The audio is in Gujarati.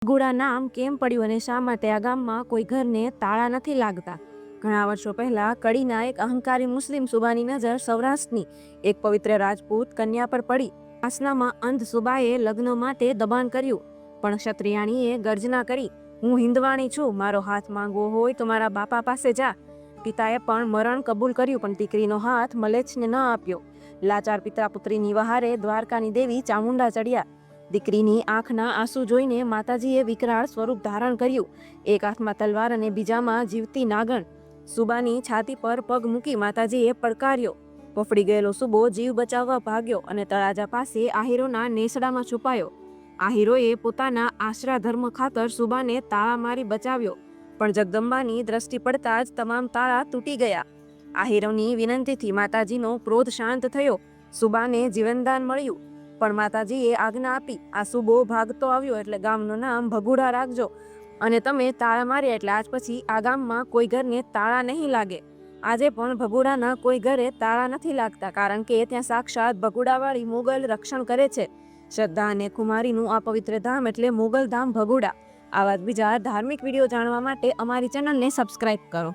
ભગુડા નામ કેમ પડ્યું અને શા માટે આ ગામમાં કોઈ ઘરને તાળા નથી લાગતા? ઘણા વર્ષો પહેલા કડીના એક અહંકારી મુસ્લિમ સુબાની નજર સૌરાષ્ટ્રની એક પવિત્ર રાજપૂત કન્યા પર પડી. આસનામાં અંધ સુબાએ લગ્ન માટે દબાણ કર્યું, પણ ક્ષત્રિયાણીએ ગર્જના કરી, હું હિન્દવાણી છું, મારો હાથ માંગવો હોય તો મારા બાપા પાસે જા. પિતાએ પણ મરણ કબૂલ કર્યું, પણ દીકરીનો હાથ મલેચ્છને ન આપ્યો. લાચાર પિતા પુત્રીની વહારે દ્વારકાની દેવી ચામુંડા ચડ્યા. દીકરીની આંખના આંસુ જોઈને માતાજીએ વિકરાળ સ્વરૂપ ધારણ કર્યું. એક હાથમાં તલવાર અને બીજામાં જીવતી નાગણ. સુબાની છાતી પર પગ મૂકી માતાજીએ પડકાર્યો. ફફડી ગયેલો સુબો જીવ બચાવવા ભાગ્યો અને તળાજા પાસે આહીરોના નેસડામાં છુપાયો. આહીરોએ પોતાના આશરા ધર્મ ખાતર સુબાને તાળા મારી બચાવ્યો, પણ જગદંબાની દ્રષ્ટિ પડતા જ તમામ તાળા તૂટી ગયા. આહીરોની વિનંતીથી માતાજીનો ક્રોધ શાંત થયો. સુબાને જીવનદાન મળ્યું, પણ માતાજીએ આજ્ઞા આપી, આ સુબો ભાગતો આવ્યો એટલે ગામનું નામ ભગુડા રાખજો, અને તમે તાળા માર્યા એટલે આજ પછી આ ગામમાં કોઈ ઘરને તાળા નહીં લાગે. આજે પણ ભગુડાના કોઈ ઘરે તાળા નથી લાગતા, કારણ કે ત્યાં સાક્ષાત ભગુડાવાળી મોગલ રક્ષણ કરે છે. શ્રદ્ધા અને ખુમારીનું આ પવિત્ર ધામ એટલે મોગલ ધામ ભગુડા. આવા જ બીજા ધાર્મિક વિડીયો જાણવા માટે અમારી ચેનલને સબસ્ક્રાઇબ કરો.